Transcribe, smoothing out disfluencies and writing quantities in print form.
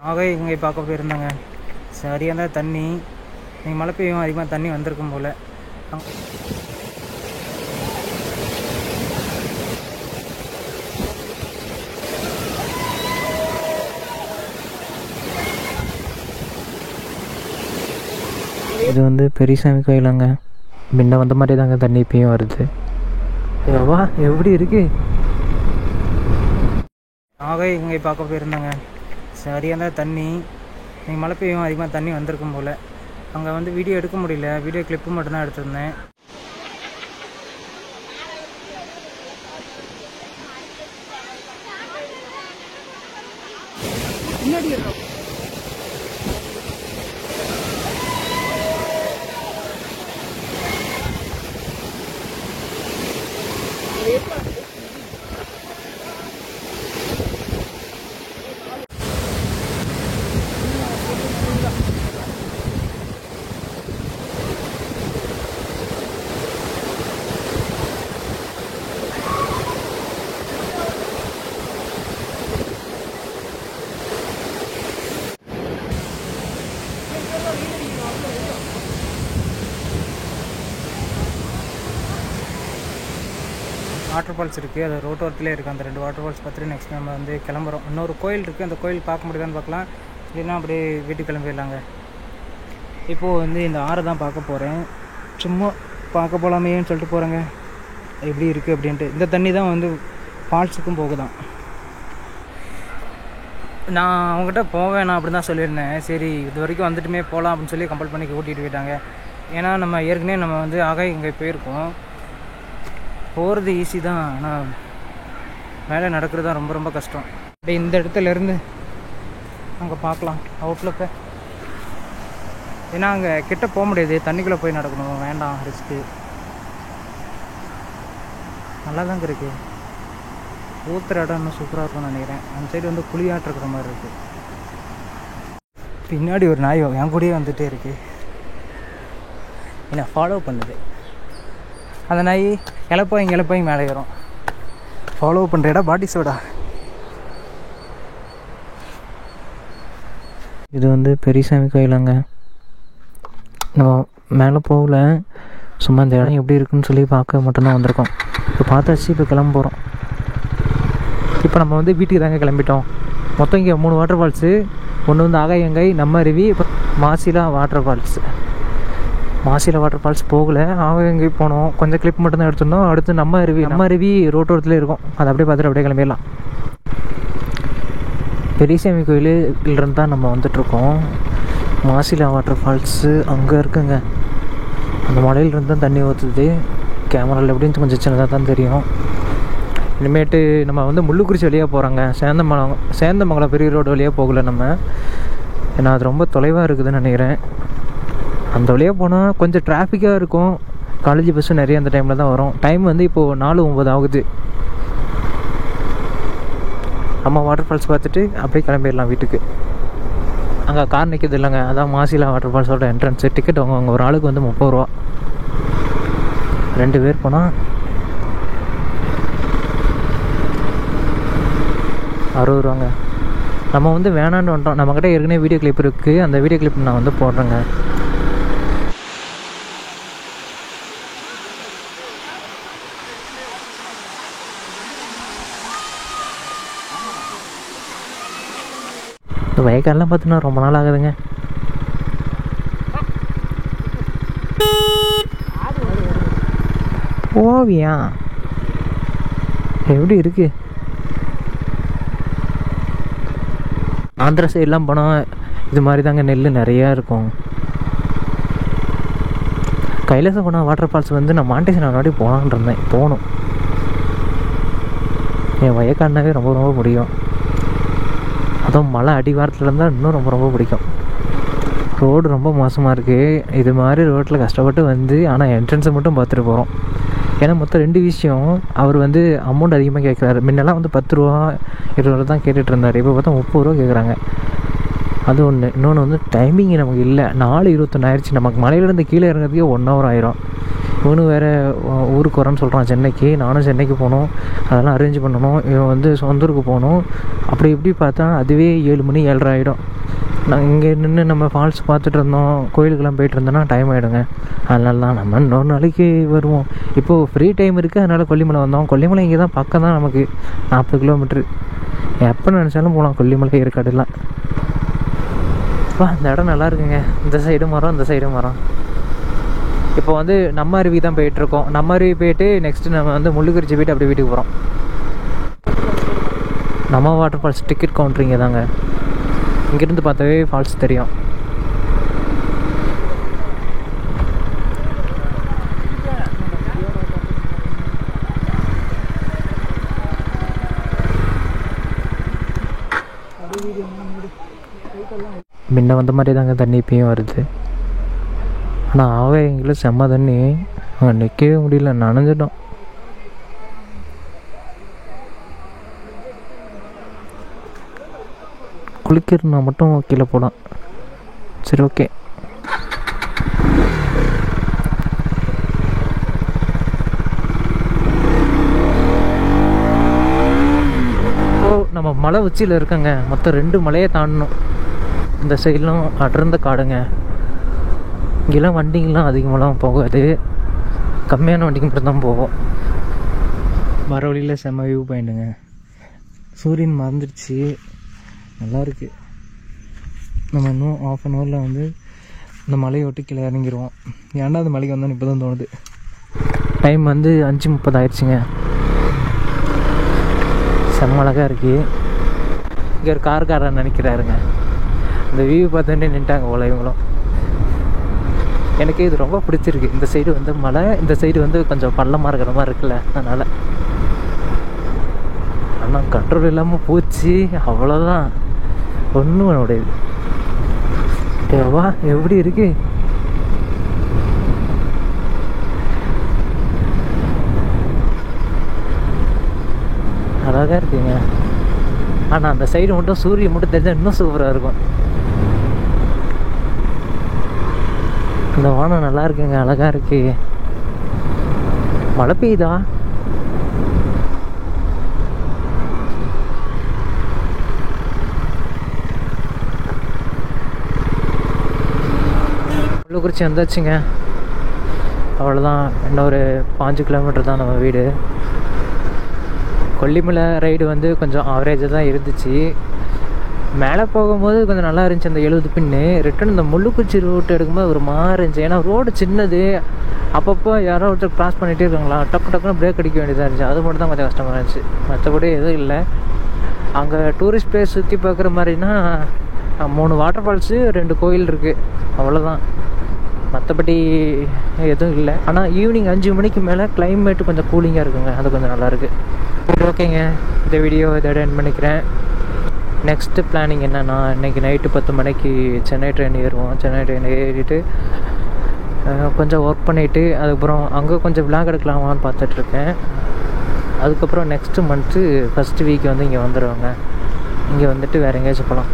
நாகை இங்கே பார்க்க போயிருந்தாங்க. சரியான தண்ணி. நீங்கள் மழை பெய்யும் அதிகமாக தண்ணி வந்திருக்கும் போல். இது வந்து பெரியசாமி கோயிலாங்க. முன்ன வந்த மாதிரி தாங்க தண்ணி இப்பயும் வருது. எவ்வா எப்படி இருக்கு. நாகை இங்கே பார்க்க போயிருந்தாங்க. சரியான தண்ணி. நீங்கள் மழை பெய்யும் அதிகமாக தண்ணி வந்திருக்கும் போல். அங்கே வந்து வீடியோ எடுக்க முடியல, வீடியோ கிளிப்பு மட்டும்தான் எடுத்திருந்தேன். வாட்டர் ஃபால்ஸ் இருக்குது, அது ரோட்டோரத்துலேயே இருக்குது. அந்த 2 வாட்டர் ஃபால்ஸ் பார்த்துட்டு நெக்ஸ்ட் நம்ம வந்து கிளம்புறோம். இன்னொரு கோயில் இருக்குது, அந்த கோயில் பார்க்க முடியுதான்னு பார்க்கலாம். இல்லைன்னா அப்படியே வீட்டுக்கு கிளம்பிடலாங்க. இப்போது வந்து இந்த ஆறை தான் பார்க்க போகிறேன். சும்மா பார்க்க போகலாமேன்னு சொல்லிட்டு போகிறேங்க, எப்படி இருக்குது அப்படின்ட்டு. இந்த தண்ணி தான் வந்து ஃபால்ஸுக்கும் போகுதான். நான் அவங்ககிட்ட போவேன் அப்படி தான் சொல்லியிருந்தேன். சரி இது வரைக்கும் வந்துட்டுமே போகலாம் அப்படின்னு சொல்லி கம்பல் பண்ணி கூட்டிகிட்டு போயிட்டாங்க. ஏன்னா நம்ம ஏற்கனவே நம்ம வந்து இங்கே போயிருக்கோம். போகிறது ஈஸி தான், ஆனால் மேலே நடக்கிறது தான் ரொம்ப ரொம்ப கஷ்டம். அப்படியே இந்த இடத்துலேருந்து அங்கே பார்க்கலாம் அவுட்லுக்கு. ஏன்னா அங்கே கிட்ட போக முடியாது, தண்ணிக்குள்ளே போய் நடக்கணும். வேண்டாம் ரிஸ்க்கு. நல்லா தாங்க இருக்குது. ஊற்றுற இடம் இன்னும் சூப்பராக இருக்கும்னு நினைக்கிறேன். அந்த சைடு வந்து குழியாட்டு இருக்கிற மாதிரி இருக்குது. பின்னாடி ஒரு நாய் என் கூடயே வந்துகிட்டே இருக்குது, என்னை ஃபாலோ பண்ணுது. அந்த நாய் இழப்பாயும் மேலே ஏறும். ஃபாலோ பண்ணுற இடம் பாட்டி சோடா. இது வந்து பெரியசாமி கோயிலாங்க. நம்ம மேலே போகல, சும்மா இந்த இடம் எப்படி இருக்குன்னு சொல்லி பார்க்க மட்டும்தான் வந்திருக்கோம். இப்போ பார்த்தாச்சு, இப்போ கிளம்ப போகிறோம். இப்போ நம்ம வந்து வீட்டுக்கு தாங்க கிளம்பிட்டோம். மொத்தம் இங்கே 3 வாட்டர் ஃபால்ஸு. ஒன்று வந்து ஆகாயங்கை, நம்ம அருவி, இப்போ மாசிலா வாட்டர் ஃபால்ஸு. மாசிலா வாட்டர் ஃபால்ஸ் போகலை, ஆகாயங்கை போனோம். கொஞ்சம் கிளிப் மட்டும்தான் எடுத்துருந்தோம். அடுத்து நம்ம அருவி ரோட்டோரத்துலேயே இருக்கும். அதை அப்படியே பார்த்துட்டு அப்படியே கிளம்பிடலாம். பெரியசாமி கோயிலிருந்து தான் நம்ம வந்துட்ருக்கோம். மாசிலா வாட்டர் ஃபால்ஸு அங்கே இருக்குங்க. அந்த மலையிலிருந்து தான் தண்ணி ஊற்றுது. கேமராவில் எப்படின்னு கொஞ்சம் சின்னதாக தான் தெரியும். இனிமேட்டு நம்ம வந்து முள்ளுக்குறிச்சி வழியாக போகிறாங்க. சேந்தமங்கலம் பெரிய ரோடு வழியாக போகலை நம்ம, ஏன்னா அது ரொம்ப தொலைவாக இருக்குதுன்னு நினைக்கிறேன். அந்த வழியாக போனால் கொஞ்சம் டிராஃபிக்காக இருக்கும். காலேஜ் பஸ்ஸும் நிறைய அந்த டைமில் தான் வரும். டைம் வந்து இப்போது 4:09 ஆகுது. நம்ம வாட்டர் ஃபால்ஸ் பார்த்துட்டு அப்படியே கிளம்பிடலாம் வீட்டுக்கு. அங்கே கார் நிற்கிது இல்லைங்க, அதான் மாசிலா வாட்டர் ஃபால்ஸோட என்ட்ரன்ஸு. டிக்கெட் அவங்க ஒரு ஆளுக்கு வந்து 30 ரூபா. 2 பேர் போனால் 60 ரூபாங்க. நம்ம வந்து வேணான்னு வந்துட்டோம். நம்மக்கிட்ட ஏற்கனவே வீடியோ கிளிப் இருக்குது, அந்த வீடியோ கிளிப் நான் வந்து போடுறேங்க. இந்த வயக்காடெலாம் பார்த்தீங்கன்னா ரொம்ப நாள் ஆகுதுங்க. ஓவியா எப்படி இருக்கு. ஆந்திரா சைடெலாம் போனால் இது மாதிரி தாங்க நெல் நிறையா இருக்கும். கைலாசம் போனால் வாட்டர் ஃபால்ஸ் வந்து நான் மாண்டேஷன் முன்னாடி போகலான்னு இருந்தேன். போகணும். என் வயக்காடுனாவே ரொம்ப ரொம்ப பிடிக்கும். அதுவும் மழை அடிவாரத்தில் இருந்தால் இன்னும் ரொம்ப ரொம்ப பிடிக்கும். ரோடு ரொம்ப மோசமாக இருக்குது. இது மாதிரி ரோட்டில் கஷ்டப்பட்டு வந்து ஆனால் என்ட்ரன்ஸை மட்டும் பார்த்துட்டு போகிறோம். ஏன்னா மொத்தம் 2 விஷயம். அவர் வந்து அமௌண்ட் அதிகமாக கேட்குறாரு. முன்னெல்லாம் வந்து 10 ரூபா 20 ரூபா தான் கேட்டுட்டு இருந்தார். இப்போ பார்த்தா 30 ரூபா கேட்குறாங்க. அது ஒன்று. இன்னொன்று வந்து டைமிங் நமக்கு இல்லை. 4:21 ஆயிடுச்சு. நமக்கு மலையிலேருந்து கீழே இறங்குறதுக்கே 1 ஹவர் ஆயிரும். இவனு வேறு ஊருக்கு வரேன்னு சொல்கிறான் சென்னைக்கு. நானும் சென்னைக்கு போகணும், அதெல்லாம் அரேஞ்ச் பண்ணணும். இவன் வந்து சொந்த ஊருக்கு போகணும். அப்படி இப்படி பார்த்தா அதுவே 7 மணி 7:30 ஆகிடும். நாங்கள் இங்கே நின்று நம்ம ஃபால்ஸ் பார்த்துட்டு இருந்தோம், கோயிலுக்கெல்லாம் போயிட்டு இருந்தோன்னா டைம் ஆகிடுங்க. அதனால தான் நம்ம இன்னொரு நாளைக்கு வருவோம். இப்போது ஃப்ரீ டைம் இருக்குது, அதனால் கொல்லிமலை வந்தோம். கொல்லிமலை இங்கே தான் பக்கம் தான், நமக்கு 40 கிலோமீட்ரு. எப்போ நினச்சாலும் போகலாம் கொல்லிமலை, ஏற்காடுலாம். இந்த இடம் நல்லா இருக்குங்க. இந்த சைடும் மரம், இந்த சைடும் மரம். இப்போ வந்து நம்ம அருவி தான் போயிட்டுருக்கோம். நம்ம அருவி போயிட்டு நெக்ஸ்ட்டு நம்ம வந்து முள்ளுக்குறிச்சி போயிட்டு அப்படியே வீட்டுக்கு போகிறோம். நம்ம வாட்டர் ஃபால்ஸ் டிக்கெட் கவுண்டர் இங்கே தாங்க. இங்கேருந்து பார்த்தாவே ஃபால்ஸ் தெரியும். முன்ன வந்த மாதிரி தாங்க தண்ணி இப்பயும் வருது. ஆனால் ஆவையங்களும் செம்ம தண்ணி, அங்கே நிற்கவே முடியல, நனைஞ்சிட்டோம். குளிக்கிறதுனா மட்டும் கீழே போகலாம். சரி, ஓகே. நம்ம மலை உச்சியில் இருக்கங்க. மொத்தம் 2 மலையை தாண்டணும். இந்த சைட்லாம் அடர்ந்த காடுங்க. இங்கெல்லாம் வண்டிங்கெலாம் அதிகமாகலாம் போகாது, கம்மியான வண்டிக்கு மட்டும் தான் போகும். வர வழியில் செம்ம வியூ பாயிண்ட்டுங்க. சூரியன் மறந்துடுச்சு, நல்லாயிருக்கு. நம்ம இன்னும் 1/2 ஹவரில் வந்து இந்த மலையை ஒட்டி கீழே இறங்கிடுவோம். ஏன்னா அந்த மலைக்கு வந்தோன்னு இப்போ தான் தோணுது. டைம் வந்து 5:30 ஆயிடுச்சுங்க. செம்ம அழகாக இருக்குது. இங்கே ஒரு கார்காரன் நினைக்கிறாருங்க. இந்த வியூ பார்த்துட்டு நின்ட்டாங்க போல இவங்களும். எனக்கு இது ரொம்ப பிடிச்சிருக்கு. இந்த சைடு வந்து மலை, இந்த சைடு வந்து கொஞ்சம் பள்ளமாக இருக்கிற மாதிரி இருக்குல்ல, அதனால். ஆனால் கண்ட்ரோல் இல்லாமல் போச்சு, அவ்வளோதான், ஒன்றும் பண்ண முடியாது. ஏவா எப்படி இருக்கு. அழகாக இருக்குங்க. ஆனால் அந்த சைடு மட்டும் சூரியன் மட்டும் தெரிஞ்சால் இன்னும் சூப்பராக இருக்கும். இந்த வானம் நல்லா இருக்குங்க, அழகாக இருக்கு. மழை பெய்யுதா? முள்ளுக்குறிச்சி வந்தாச்சுங்க. அவ்வளோதான், இன்னும் ஒரு 5 கிலோமீட்டர் தான் நம்ம வீடு. கொல்லிமலை ரைடு வந்து கொஞ்சம் ஆவரேஜாக தான் இருந்துச்சு. மேலே போகும்போது கொஞ்சம் நல்லா இருந்துச்சு அந்த 70 பின்னு. ரிட்டன் இந்த முள்ளுக்குறிச்சி ரூட் எடுக்கும்போது ஒரு மாதிரி இருந்துச்சு. ஏன்னா ரோடு சின்னது, அப்பப்போ யாரோ ஒருத்தர் கிராஸ் பண்ணிகிட்டே இருக்காங்களா, டக்குன்னு பிரேக் அடிக்க வேண்டியதாக இருந்துச்சு. அது மட்டும் தான் கொஞ்சம் கஷ்டமாக இருந்துச்சு, மற்றபடி எதுவும் இல்லை. அங்கே டூரிஸ்ட் பிளேஸ் சுற்றி பார்க்குற மாதிரினா 3 வாட்டர் ஃபால்ஸு, 2 கோயில் இருக்குது, அவ்வளோதான். மற்றபடி எதுவும் இல்லை. ஆனால் ஈவினிங் 5 மணிக்கு மேலே கிளைமேட்டு கொஞ்சம் கூலிங்காக இருக்குங்க, அது கொஞ்சம் நல்லாயிருக்கு. சரி, ஓகேங்க, இந்த வீடியோ இதோட எண்ட் பண்ணிக்கிறேன். நெக்ஸ்ட்டு பிளானிங் என்னென்னா, இன்றைக்கி நைட்டு 10 மணிக்கு சென்னை ட்ரெயின் ஏறுவோம். சென்னை ட்ரெயின் ஏறிட்டு கொஞ்சம் ஒர்க் பண்ணிவிட்டு அதுக்கப்புறம் அங்கே கொஞ்சம் விளாக் எடுக்கலாமான்னு பார்த்துட்ருக்கேன். அதுக்கப்புறம் நெக்ஸ்ட்டு மந்த்து ஃபஸ்ட்டு வீக் வந்து இங்கே வந்துடுவாங்க. இங்கே வந்துட்டு வேறு எங்கேயாச்சும் போகலாம்.